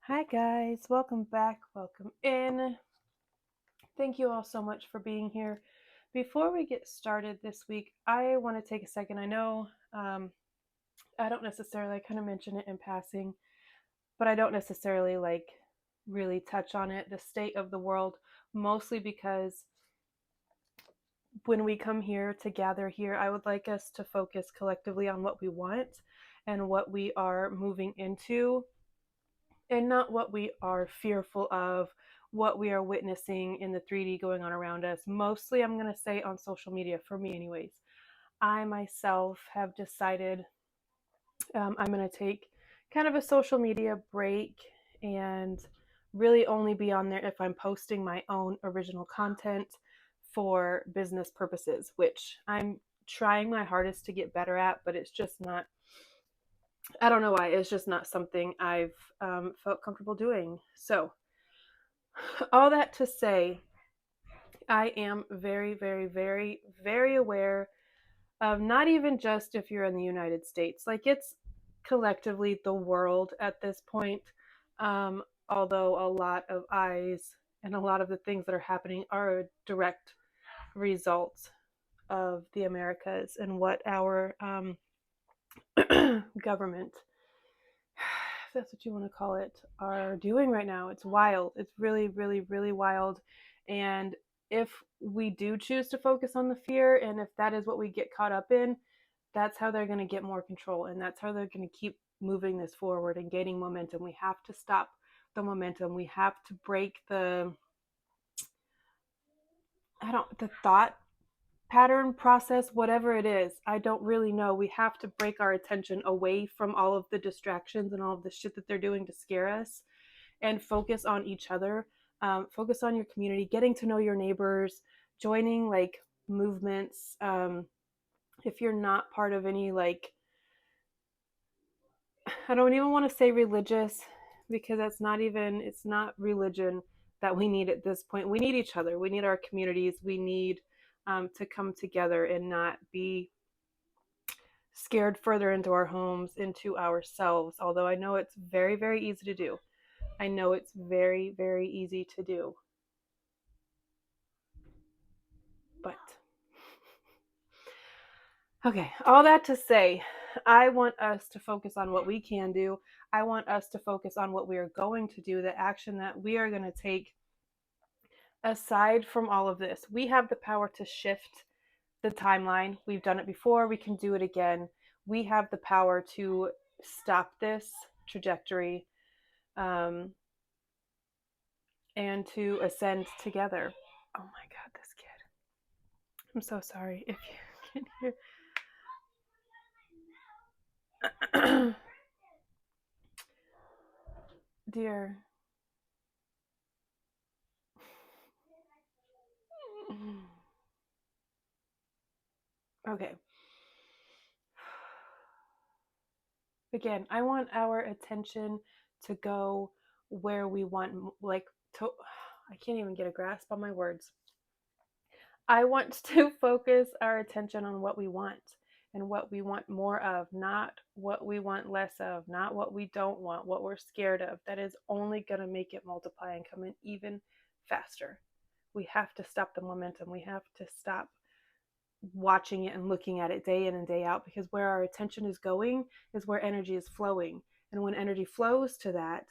Hi, guys. Welcome back. Welcome in. Thank you all so much for being here. Before we get started this week, I want to take a second. I know I don't necessarily, I kind of mention it in passing, but I don't necessarily really touch on it, the state of the world, mostly because when we come here to gather here, I would like us to focus collectively on what we want and what we are moving into and not what we are fearful of, what we are witnessing in the 3D going on around us. Mostly, I'm going to say on social media, for me, anyways. I myself have decided I'm going to take kind of a social media break and really only be on there if I'm posting my own original content for business purposes, which I'm trying my hardest to get better at, but it's just not, I don't know why, it's just not something I've felt comfortable doing. So, all that to say, I am very, very, very, very aware of not even just if you're in the United States, like it's collectively the world at this point. Although a lot of eyes and a lot of the things that are happening are a direct result of the Americas and what our government, if that's what you want to call it, are doing right now. It's wild. It's really, really, really wild. And if we do choose to focus on the fear, and if that is what we get caught up in, that's how they're going to get more control. And that's how they're going to keep moving this forward and gaining momentum. We have to stop the momentum. We have to break the thought pattern process, whatever it is. I don't really know. We have to break our attention away from all of the distractions and all of the shit that they're doing to scare us and focus on each other. Focus on your community, getting to know your neighbors, joining like movements. If you're not part of any I don't even want to say religious because it's not religion that we need at this point. We need each other. We need our communities. We need to come together and not be scared further into our homes, into ourselves. Although I know it's very, very easy to do. I know it's very, very easy to do. But, okay, all that to say, I want us to focus on what we can do. I want us to focus on what we are going to do, the action that we are going to take aside from all of this. We have the power to shift the timeline. We've done it before. We can do it again. We have the power to stop this trajectory um, and to ascend together. Oh my God, this kid. I'm so sorry if you can hear. Dear. Okay. Again, I want our attention to go where we want, like, to, I can't even get a grasp on my words. I want to focus our attention on what we want and what we want more of, not what we want less of, not what we don't want, what we're scared of. That is only going to make it multiply and come in even faster. We have to stop the momentum. We have to stop watching it and looking at it day in and day out, because where our attention is going is where energy is flowing. And when energy flows to that,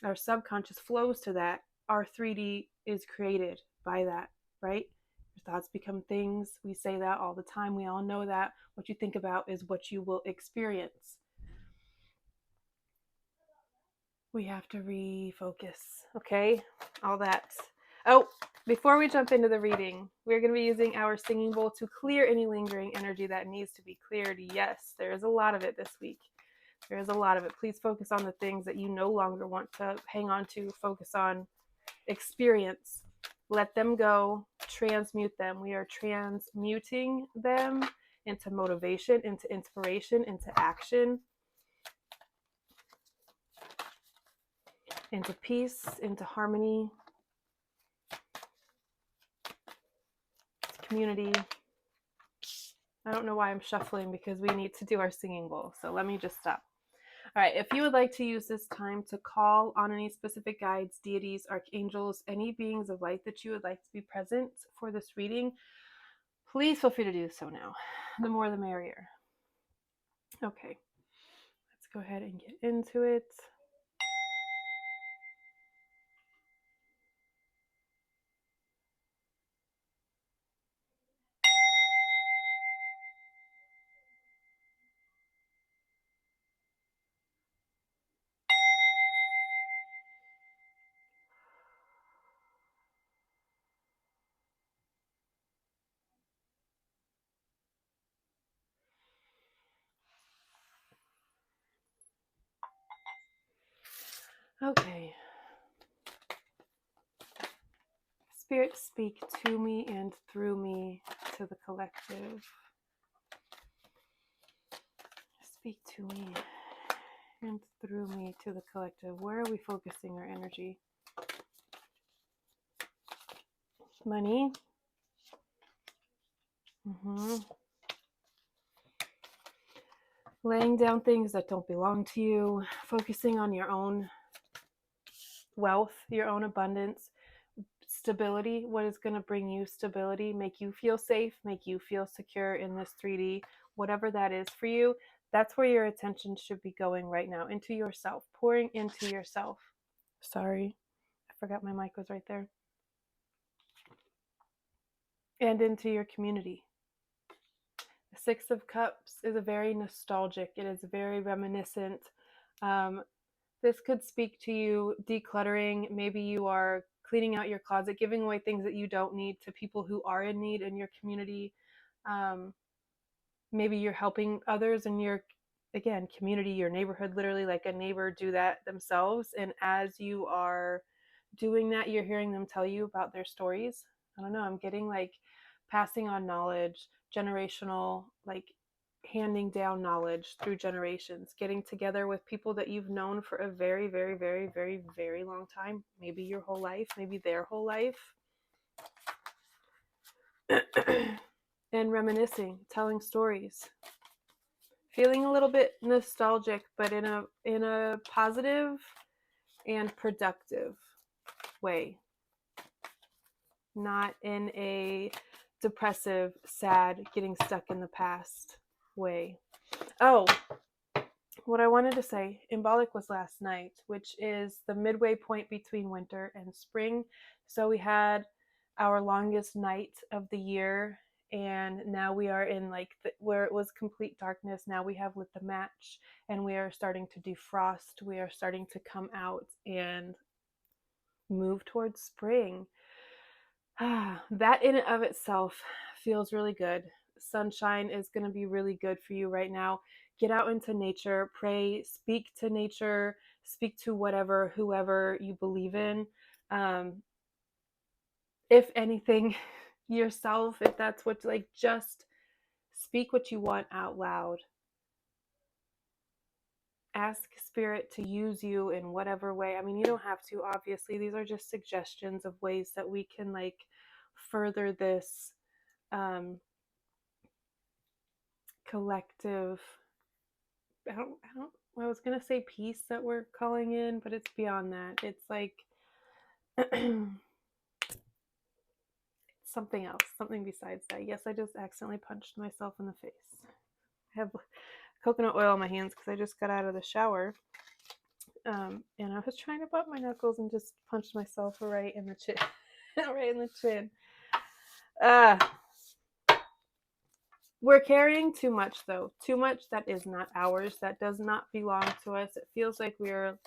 our subconscious flows to that, our 3D is created by that, right? Your thoughts become things. We say that all the time. We all know that. What you think about is what you will experience. We have to refocus, okay? All that. Oh, before we jump into the reading, we're going to be using our singing bowl to clear any lingering energy that needs to be cleared. Yes, there is a lot of it this week. There is a lot of it. Please focus on the things that you no longer want to hang on to. Focus on experience. Let them go. Transmute them. We are transmuting them into motivation, into inspiration, into action, into peace, into harmony, community. I don't know why I'm shuffling, because we need to do our singing bowl. So let me just stop. All right, if you would like to use this time to call on any specific guides, deities, archangels, any beings of light that you would like to be present for this reading, please feel free to do so now. The more the merrier. Okay, let's go ahead and get into it. Okay. Spirit, speak to me and through me to the collective. Speak to me and through me to the collective. Where are we focusing our energy? Money. Laying down things that don't belong to you. Focusing on your own wealth, your own abundance. Stability. What is going to bring you stability? Make you feel safe. Make you feel secure in this 3D. Whatever that is for you. That's where your attention should be going right now. Into yourself. Pouring into yourself. Sorry. I forgot my mic was right there. And into your community. The Six of Cups is a very nostalgic, it is very reminiscent. This could speak to you decluttering. Maybe you are cleaning out your closet, giving away things that you don't need to people who are in need in your community. Maybe you're helping others in your, again, community, your neighborhood, literally like a neighbor do that themselves. And as you are doing that, you're hearing them tell you about their stories. I don't know, I'm getting like passing on knowledge, generational, like handing down knowledge through generations, getting together with people that you've known for a very, very, very, very, very long time, maybe your whole life, maybe their whole life. And reminiscing, telling stories, feeling a little bit nostalgic, but in a positive and productive way, not in a depressive, sad, getting stuck in the past way. Oh, what I wanted to say, Imbolic was last night, which is the midway point between winter and spring. So we had our longest night of the year, and now we are in like where it was complete darkness. Now we have lit the match, and we are starting to defrost. We are starting to come out and move towards spring. That in and of itself feels really good. Sunshine is going to be really good for you right now. Get out into nature, pray, speak to nature, speak to whatever, whoever you believe in. If anything, yourself, if that's what, like, just speak what you want out loud. Ask spirit to use you in whatever way. I mean, you don't have to, obviously. These are just suggestions of ways that we can like further this collective, I was gonna say peace that we're calling in, but it's beyond that. It's like something else, something besides that. Yes, I just accidentally punched myself in the face. I have coconut oil on my hands because I just got out of the shower, and I was trying to bump my knuckles and just punched myself right in the chin. Right in the chin. We're carrying too much, though. Too much that is not ours, that does not belong to us. It feels like we're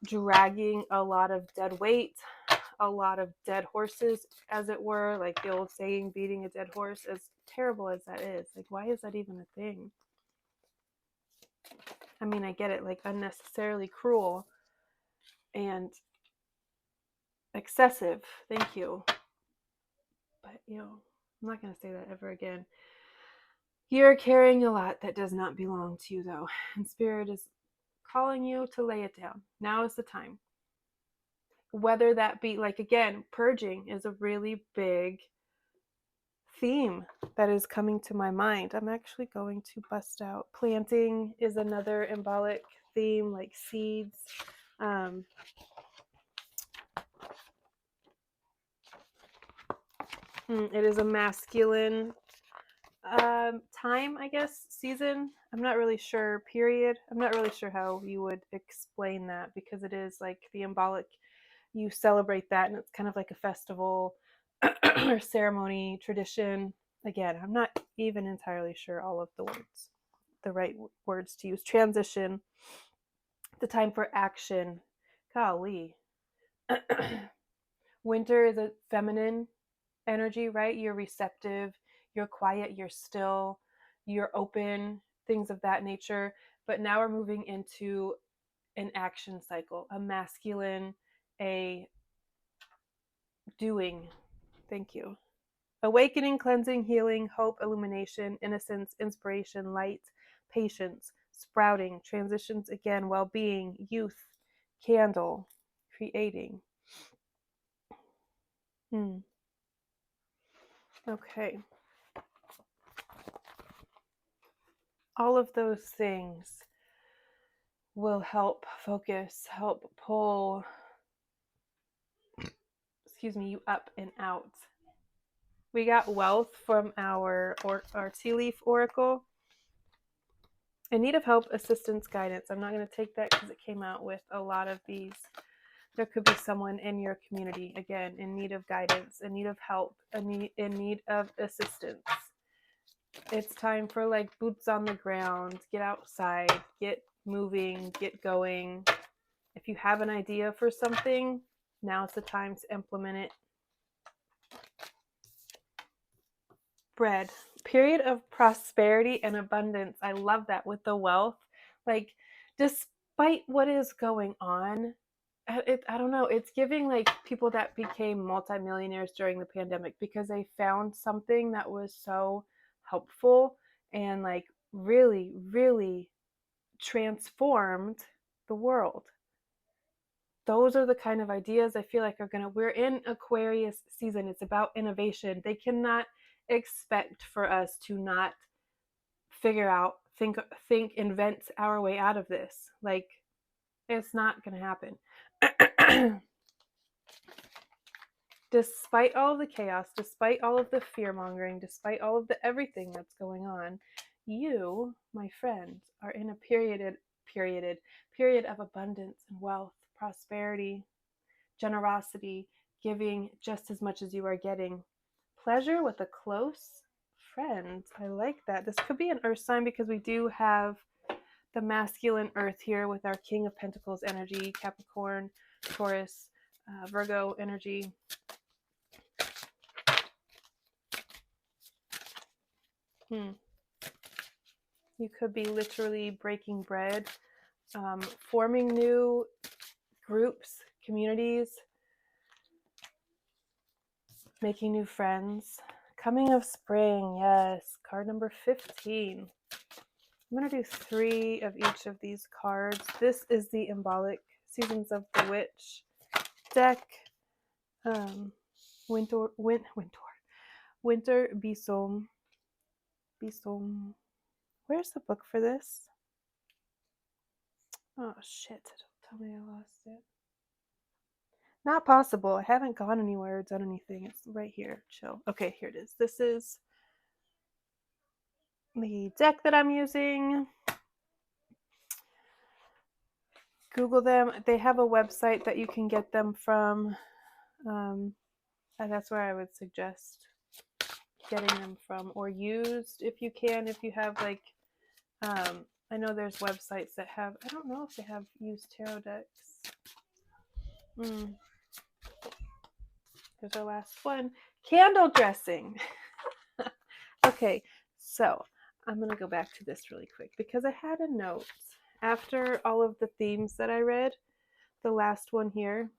dragging a lot of dead weight, a lot of dead horses, as it were. Like the old saying, beating a dead horse, as terrible as that is. Like, why is that even a thing? I mean, I get it, like unnecessarily cruel and excessive. Thank you. But, I'm not going to say that ever again. You're carrying a lot that does not belong to you, though. And Spirit is calling you to lay it down. Now is the time. Whether that be, like, again, purging is a really big theme that is coming to my mind. I'm actually going to bust out. Planting is another embolic theme, like seeds. It is a masculine time, I guess, season. I'm not really sure, period. I'm not really sure how you would explain that, because it is like the embolic, you celebrate that, and it's kind of like a festival or ceremony, tradition. Again, I'm not even entirely sure all of the right words to use. Transition, the time for action. Golly. Winter is a feminine energy, right? You're receptive, you're quiet, you're still, you're open, things of that nature. But now we're moving into an action cycle, a masculine, a doing. Thank you. Awakening, cleansing, healing, hope, illumination, innocence, inspiration, light, patience, sprouting, transitions again, well being, youth, candle, creating. Okay. All of those things will help focus, help pull, you up and out. We got wealth from our tea leaf oracle. In need of help, assistance, guidance. I'm not going to take that because it came out with a lot of these. There could be someone in your community, again, in need of guidance, in need of help, in need of assistance. It's time for like boots on the ground, get outside, get moving, get going. If you have an idea for something, now's the time to implement it. Bread, period of prosperity and abundance. I love that with the wealth. Like, despite what is going on, I don't know, it's giving like people that became multimillionaires during the pandemic because they found something that was so helpful and like really, really transformed the world. Those are the kind of ideas I feel like we're in Aquarius season. It's about innovation. They cannot expect for us to not figure out, think, invent our way out of this. Like, it's not going to happen. Despite all of the chaos, despite all of the fear mongering, despite all of the everything that's going on, you, my friend, are in a period of abundance and wealth, prosperity, generosity, giving just as much as you are getting. Pleasure with a close friend. I like that. This could be an earth sign because we do have the masculine earth here with our King of Pentacles energy, Capricorn, Taurus, Virgo energy. You could be literally breaking bread, forming new groups, communities, making new friends. Coming of spring, yes. Card number 15. I'm going to do 3 of each of these cards. This is the Embolic Seasons of the Witch deck. Winter Besom. Where's the book for this? Oh, shit. Don't tell me I lost it. Not possible. I haven't gone anywhere or done anything. It's right here. Chill. Okay, here it is. This is the deck that I'm using. Google them. They have a website that you can get them from. And that's where I would suggest getting them from, or used if you can. If you have like, I know there's websites that have, I don't know if they have used tarot decks. Here's our last one. Candle dressing. Okay, so I'm going to go back to this really quick because I had a note after all of the themes that I read. The last one here.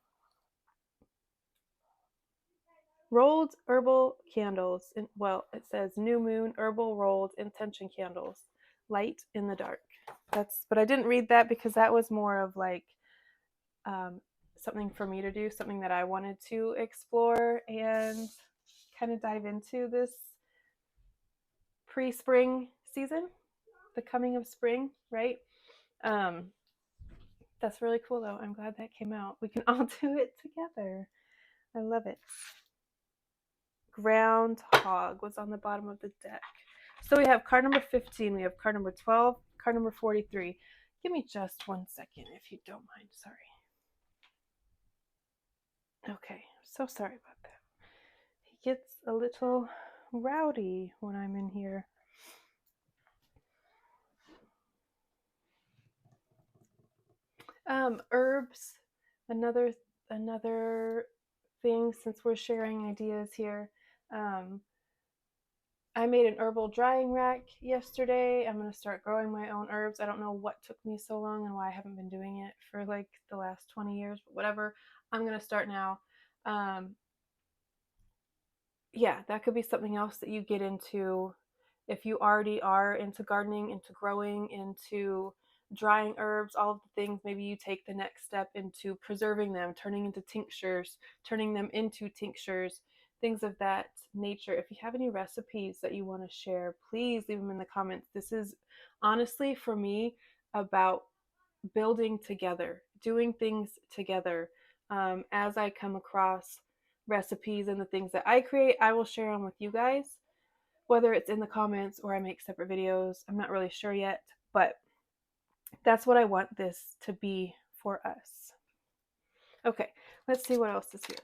Rolled herbal candles. Well, it says new moon, herbal rolled intention candles. Light in the dark. But I didn't read that because that was more of like something for me to do, something that I wanted to explore and kind of dive into this pre-spring season, the coming of spring, right? That's really cool though. I'm glad that came out. We can all do it together. I love it. Groundhog was on the bottom of the deck. So we have card number 15, we have card number 12, card number 43. Give me just 1 second if you don't mind. Sorry. Okay, so sorry about that. He gets a little rowdy when I'm in here. Herbs, another thing, since we're sharing ideas here. I made an herbal drying rack yesterday. I'm going to start growing my own herbs. I don't know what took me so long and why I haven't been doing it for like the last 20 years, but whatever. I'm going to start now. Yeah, that could be something else that you get into if you already are into gardening, into growing, into drying herbs, all of the things. Maybe you take the next step into preserving them, turning them into tinctures, things of that nature. If you have any recipes that you want to share, please leave them in the comments. This is honestly for me about building together, doing things together. As I come across recipes and the things that I create, I will share them with you guys, whether it's in the comments or I make separate videos. I'm not really sure yet, but that's what I want this to be for us. Okay, let's see what else is here.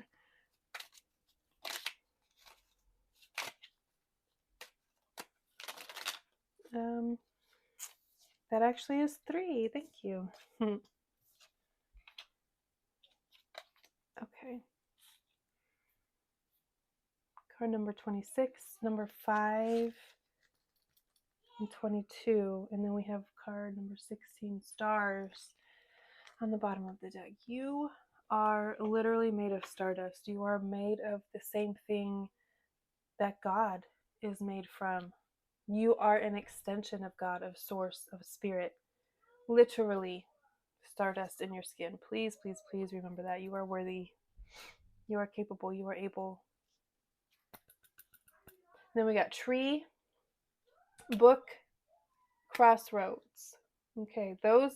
That actually is 3. Thank you. Okay. Card number 26, number 5, and 22. And then we have card number 16, stars, on the bottom of the deck. You are literally made of stardust. You are made of the same thing that God is made from. You are an extension of God, of source, of spirit. Literally stardust in your skin. Please, please, please remember that. You are worthy. You are capable. You are able. Then we got tree, book, crossroads. Okay, those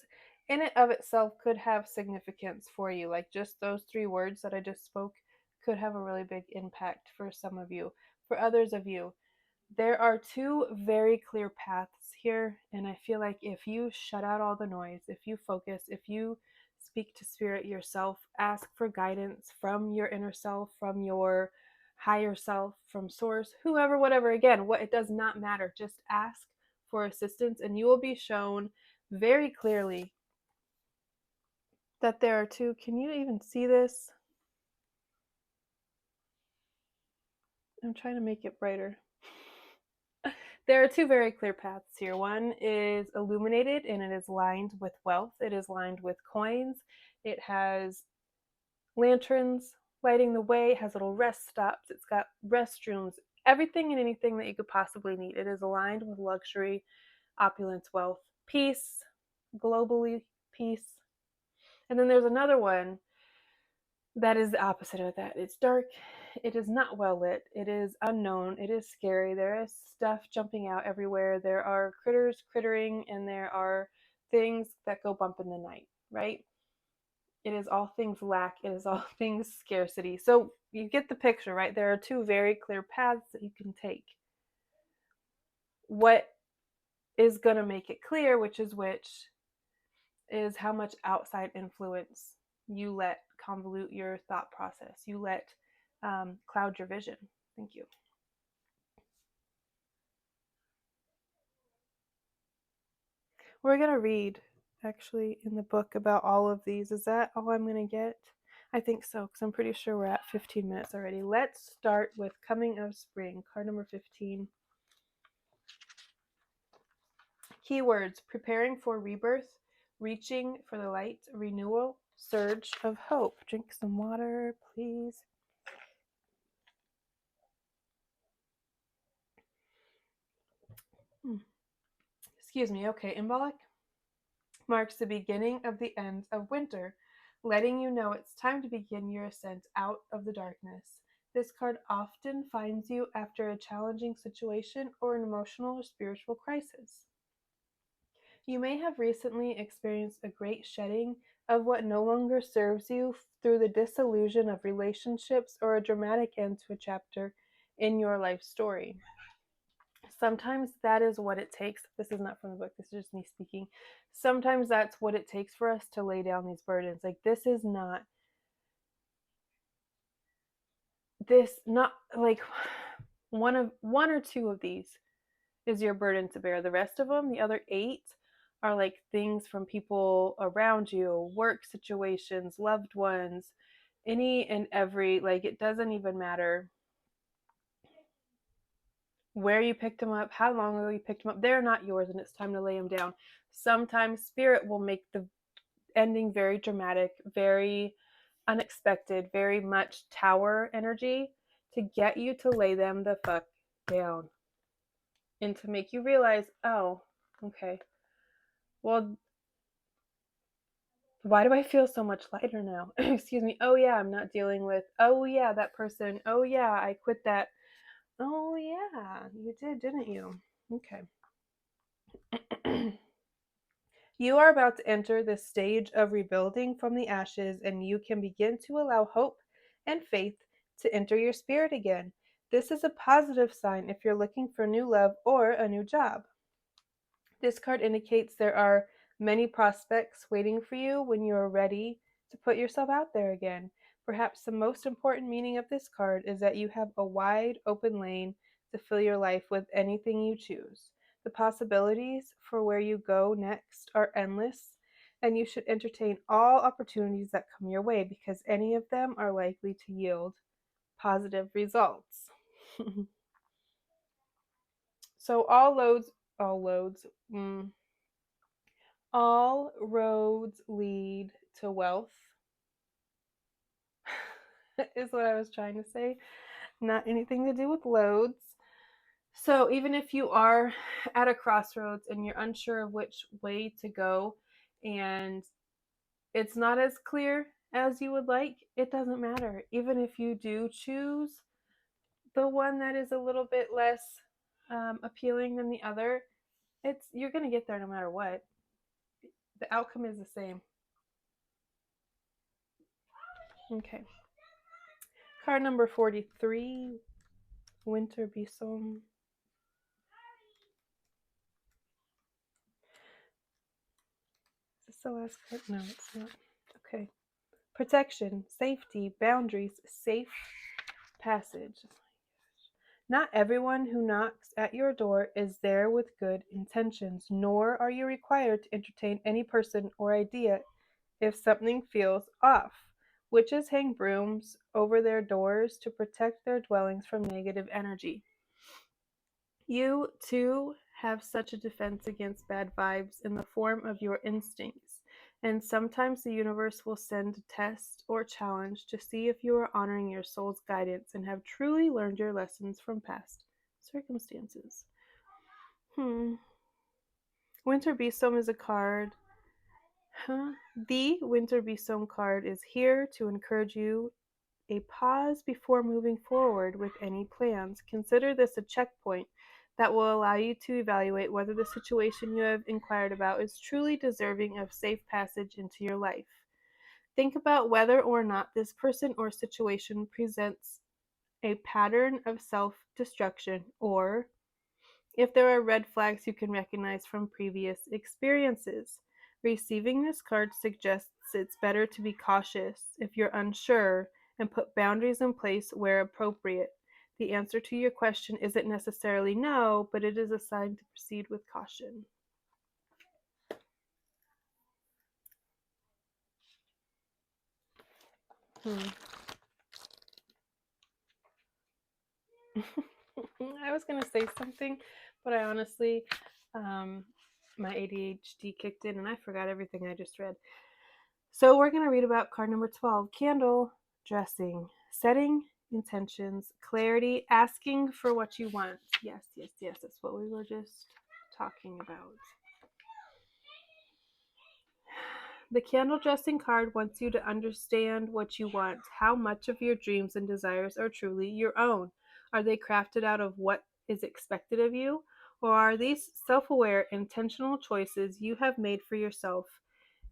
in and of itself could have significance for you. Like just those 3 words that I just spoke could have a really big impact for some of you. For others of you, there are 2 very clear paths here, and I feel like if you shut out all the noise, if you focus, if you speak to spirit yourself, ask for guidance from your inner self, from your higher self, from source, whoever, whatever, again, what, it does not matter. Just ask for assistance and you will be shown very clearly that there are 2. Can you even see this? I'm trying to make it brighter. There are 2 very clear paths here. One is illuminated and it is lined with wealth. It is lined with coins. It has lanterns lighting the way. It has little rest stops. It's got restrooms, everything and anything that you could possibly need. It is aligned with luxury, opulence, wealth, peace, globally peace. And then there's another one that is the opposite of that. It's dark. It is not well lit. It is unknown. It is scary. There is stuff jumping out everywhere. There are critters crittering, and there are things that go bump in the night, right? It is all things lack. It is all things scarcity. So you get the picture, right? There are 2 very clear paths that you can take. What is going to make it clear which is how much outside influence you let convolute your thought process. You let cloud your vision. Thank you. We're going to read actually in the book about all of these. Is that all I'm going to get? I think so, because I'm pretty sure we're at 15 minutes already. Let's start with Coming of Spring, card number 15. Keywords: preparing for rebirth, reaching for the light, renewal, surge of hope. Drink some water, please. Excuse me. Okay, Imbolc marks the beginning of the end of winter, letting you know it's time to begin your ascent out of the darkness. This card often finds you after a challenging situation or an emotional or spiritual crisis. You may have recently experienced a great shedding of what no longer serves you through the disillusion of relationships or a dramatic end to a chapter in your life story. Sometimes that is what it takes. This is not from the book, this is just me speaking. Sometimes that's what it takes for us to lay down these burdens. Like, this is not like one or two of these is your burden to bear. The rest of them, the other 8, are like things from people around you, work situations, loved ones, any and every, like, it doesn't even matter where you picked them up, how long ago you picked them up. They're not yours, and it's time to lay them down. Sometimes spirit will make the ending very dramatic, very unexpected, very much tower energy to get you to lay them the fuck down and to make you realize, oh, okay, well, why do I feel so much lighter now? Excuse me. Oh, yeah, I'm not dealing with, oh, yeah, that person. Oh, yeah, I quit that. Oh, yeah, you did, didn't you? Okay. You are about to enter this stage of rebuilding from the ashes, and you can begin to allow hope and faith to enter your spirit again. This is a positive sign if you're looking for new love or a new job. This card indicates there are many prospects waiting for you when you are ready to put yourself out there again. Perhaps the most important meaning of this card is that you have a wide open lane to fill your life with anything you choose. The possibilities for where you go next are endless, and you should entertain all opportunities that come your way because any of them are likely to yield positive results. So all roads lead to wealth is what I was trying to say. Not anything to do with loads. So even if you are at a crossroads and you're unsure of which way to go and it's not as clear as you would like, it doesn't matter. Even if you do choose the one that is a little bit less appealing than the other, you're going to get there no matter what. The outcome is the same. Okay. Card number 43, Winter Besom. Is this the last card? No, it's not. Okay. Protection, safety, boundaries, safe passage. Not everyone who knocks at your door is there with good intentions, nor are you required to entertain any person or idea if something feels off. Witches hang brooms over their doors to protect their dwellings from negative energy. You, too, have such a defense against bad vibes in the form of your instincts, and sometimes the universe will send a test or challenge to see if you are honoring your soul's guidance and have truly learned your lessons from past circumstances. Winter Besom is a card. The Winter Besom card is here to encourage you a pause before moving forward with any plans. Consider this a checkpoint that will allow you to evaluate whether the situation you have inquired about is truly deserving of safe passage into your life. Think about whether or not this person or situation presents a pattern of self-destruction, or if there are red flags you can recognize from previous experiences. Receiving this card suggests it's better to be cautious if you're unsure and put boundaries in place where appropriate. The answer to your question isn't necessarily no, but it is a sign to proceed with caution. I was going to say something, but I honestly, my ADHD kicked in and I forgot everything I just read. So we're going to read about card number 12, candle dressing, setting intentions, clarity, asking for what you want. Yes, yes, yes, that's what we were just talking about. The candle dressing card wants you to understand what you want. How much of your dreams and desires are truly your own? Are they crafted out of what is expected of you? Or are these self aware, intentional choices you have made for yourself,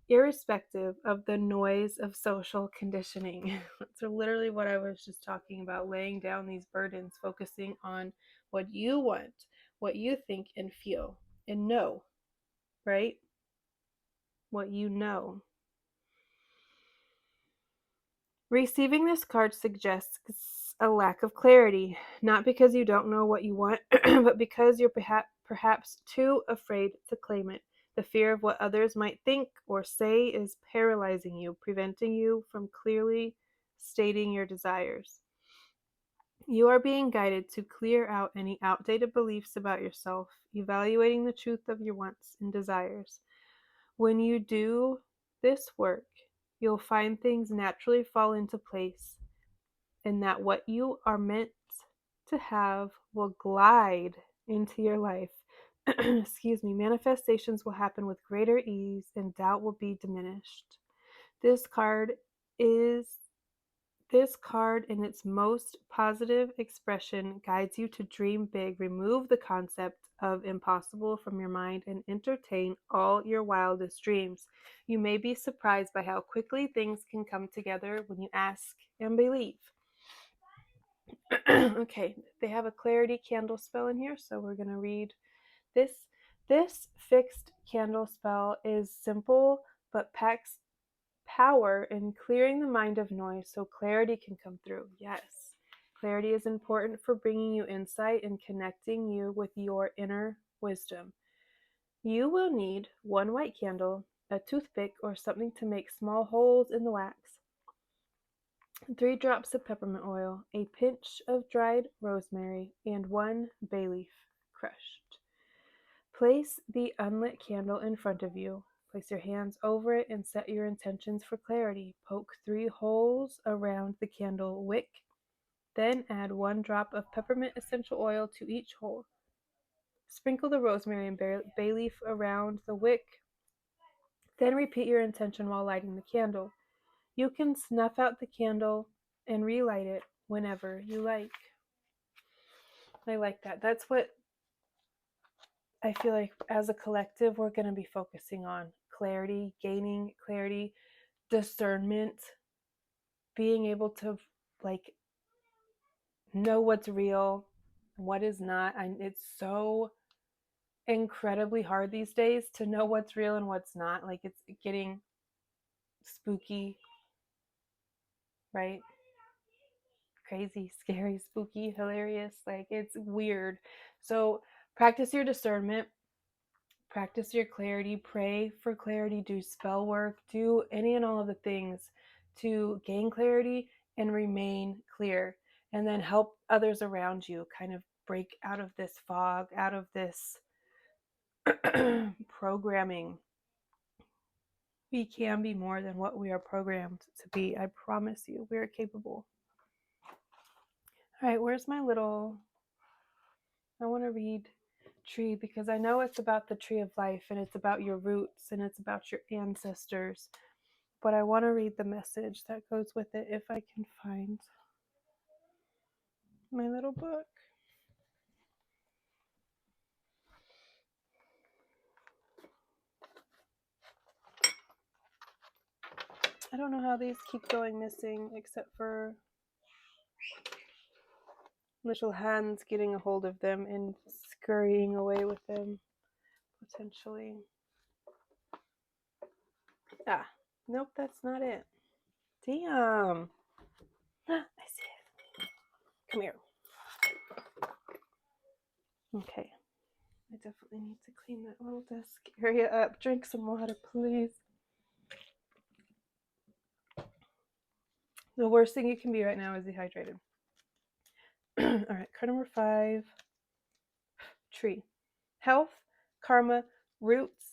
irrespective of the noise of social conditioning? So, literally, what I was just talking about, laying down these burdens, focusing on what you want, what you think and feel and know, right? What you know. Receiving this card suggests a lack of clarity, not because you don't know what you want, but because you're perhaps too afraid to claim it. The fear of what others might think or say is paralyzing you, preventing you from clearly stating your desires. You are being guided to clear out any outdated beliefs about yourself, evaluating the truth of your wants and desires. When you do this work, you'll find things naturally fall into place, and that what you are meant to have will glide into your life. Excuse me. Manifestations will happen with greater ease, and doubt will be diminished. This card is this card, in its most positive expression, guides you to dream big, remove the concept of impossible from your mind, and entertain all your wildest dreams. You may be surprised by how quickly things can come together when you ask and believe. Okay, they have a clarity candle spell in here, so we're going to read this. This fixed candle spell is simple but packs power in clearing the mind of noise so clarity can come through. Yes, clarity is important for bringing you insight and connecting you with your inner wisdom. You will need one white candle, a toothpick, or something to make small holes in the wax, 3 drops of peppermint oil, a pinch of dried rosemary, and 1 bay leaf crushed. Place the unlit candle in front of you. Place your hands over it and set your intentions for clarity. Poke 3 holes around the candle wick. Then add 1 drop of peppermint essential oil to each hole. Sprinkle the rosemary and bay leaf around the wick. Then repeat your intention while lighting the candle. You can snuff out the candle and relight it whenever you like. I like that. That's what I feel like as a collective we're going to be focusing on. Clarity, gaining clarity, discernment, being able to like know what's real, what is not. It's so incredibly hard these days to know what's real and what's not. Like it's getting spooky, right? Crazy, scary, spooky, hilarious. Like it's weird. So practice your discernment, practice your clarity, pray for clarity, do spell work, do any and all of the things to gain clarity and remain clear. And then help others around you kind of break out of this fog, out of this programming. We can be more than what we are programmed to be. I promise you, we are capable. All right, where's my little... I want to read tree because I know it's about the tree of life and it's about your roots and it's about your ancestors. But I want to read the message that goes with it if I can find my little book. I don't know how these keep going missing except for little hands getting a hold of them and scurrying away with them, potentially. Ah, nope, that's not it. Damn. I see it. Come here. Okay. I definitely need to clean that little desk area up. Drink some water, please. The worst thing you can be right now is dehydrated. All right, card number 5. Tree. Health, karma, roots,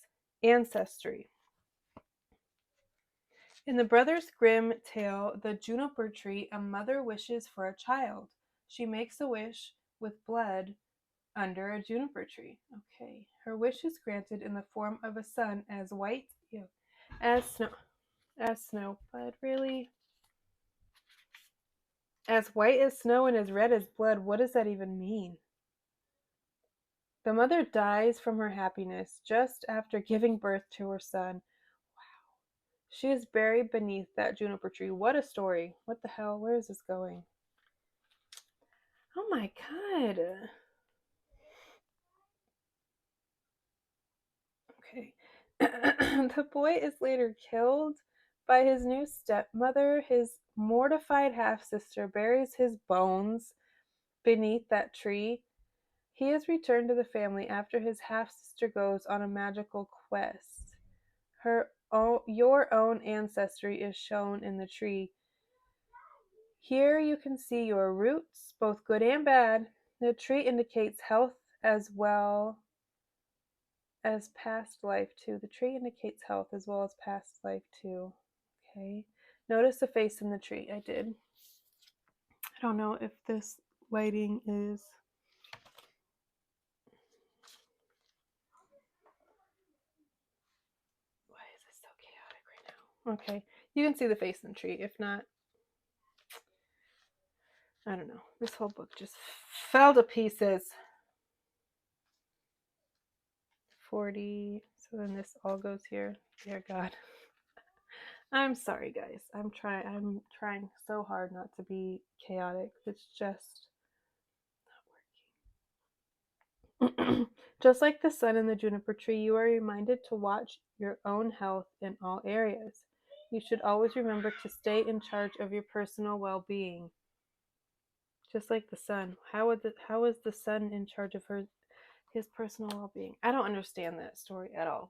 ancestry. In the Brothers Grimm tale, The Juniper Tree, a mother wishes for a child. She makes a wish with blood under a juniper tree. Okay. Her wish is granted in the form of a son as white As snow, but really, as white as snow and as red as blood, what does that even mean? The mother dies from her happiness just after giving birth to her son. Wow. She is buried beneath that juniper tree. What a story. What the hell? Where is this going? Oh my god. Okay. The boy is later killed by his new stepmother. His mortified half sister buries his bones beneath that tree. He is returned to the family after his half sister goes on a magical quest. Your own ancestry is shown in the tree. Here you can see your roots, both good and bad. The tree indicates health as well as past life too. The tree indicates health as well as past life too. Okay. Notice the face in the tree. I did. I don't know if this lighting is. Why is this so chaotic right now? Okay. You can see the face in the tree. If not, I don't know. This whole book just fell to pieces. 40. So then this all goes here. Dear God. I'm sorry, guys. I'm trying so hard not to be chaotic. It's just not working. Just like the sun in the juniper tree, you are reminded to watch your own health in all areas. You should always remember to stay in charge of your personal well-being. Just like the sun. How is the sun in charge of his personal well-being? I don't understand that story at all.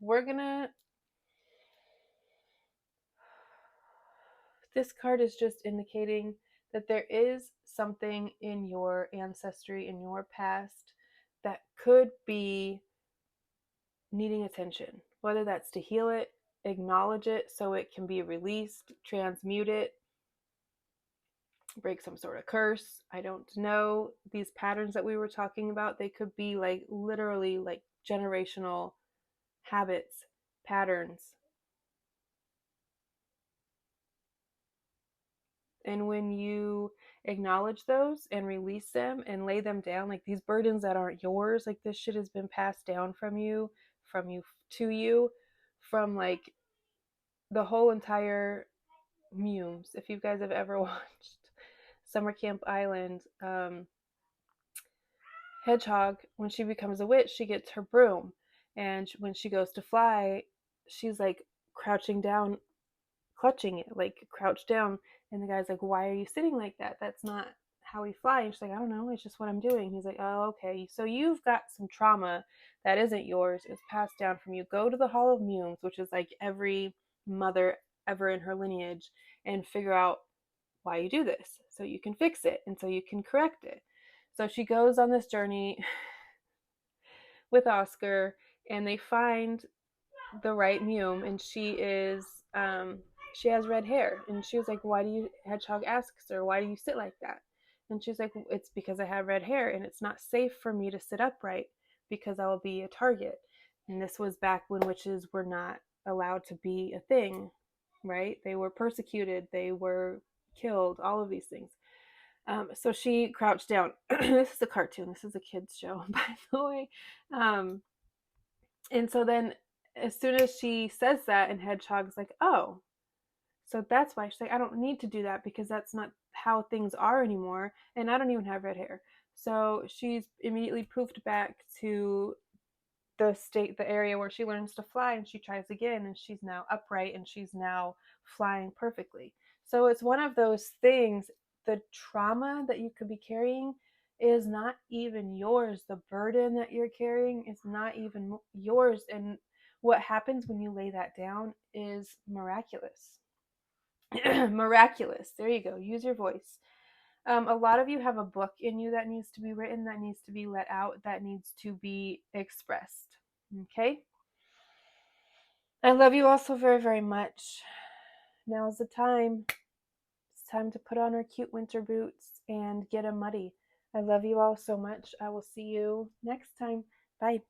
This card is just indicating that there is something in your ancestry, in your past, that could be needing attention, whether that's to heal it, acknowledge it so it can be released, transmute it, break some sort of curse. I don't know. These patterns that we were talking about, they could be like literally like generational habits, patterns. And when you acknowledge those and release them and lay them down, like these burdens that aren't yours, like this shit has been passed down from you to you, from like the whole entire Mumes. If you guys have ever watched Summer Camp Island, Hedgehog, when she becomes a witch, she gets her broom. And when she goes to fly, she's like crouching down, clutching it, like crouched down. And the guy's like, "Why are you sitting like that? That's not how we fly." And she's like, "I don't know. It's just what I'm doing." He's like, "Oh, okay. So you've got some trauma that isn't yours. It's passed down from you. Go to the Hall of Mumes, which is like every mother ever in her lineage, and figure out why you do this so you can fix it and so you can correct it." So she goes on this journey with Oscar, and they find the right Mume, and she has red hair, and she was like, "Why do you?" Hedgehog asks her, "Why do you sit like that?" And she's like, "It's because I have red hair, and it's not safe for me to sit upright because I will be a target." And this was back when witches were not allowed to be a thing, right? They were persecuted, they were killed, all of these things. So she crouched down. This is a cartoon. This is a kids show, by the way. And so then, as soon as she says that, and Hedgehog's like, "Oh, so that's why." She's like, "I don't need to do that because that's not how things are anymore, and I don't even have red hair." So she's immediately poofed back to the area where she learns to fly, and she tries again, and she's now upright, and she's now flying perfectly. So it's one of those things. The trauma that you could be carrying is not even yours. The burden that you're carrying is not even yours. And what happens when you lay that down is miraculous. Miraculous. There you go. Use your voice. A lot of you have a book in you that needs to be written, that needs to be let out, that needs to be expressed. Okay? I love you all so very, very much. Now's the time. It's time to put on our cute winter boots and get a muddy. I love you all so much. I will see you next time. Bye.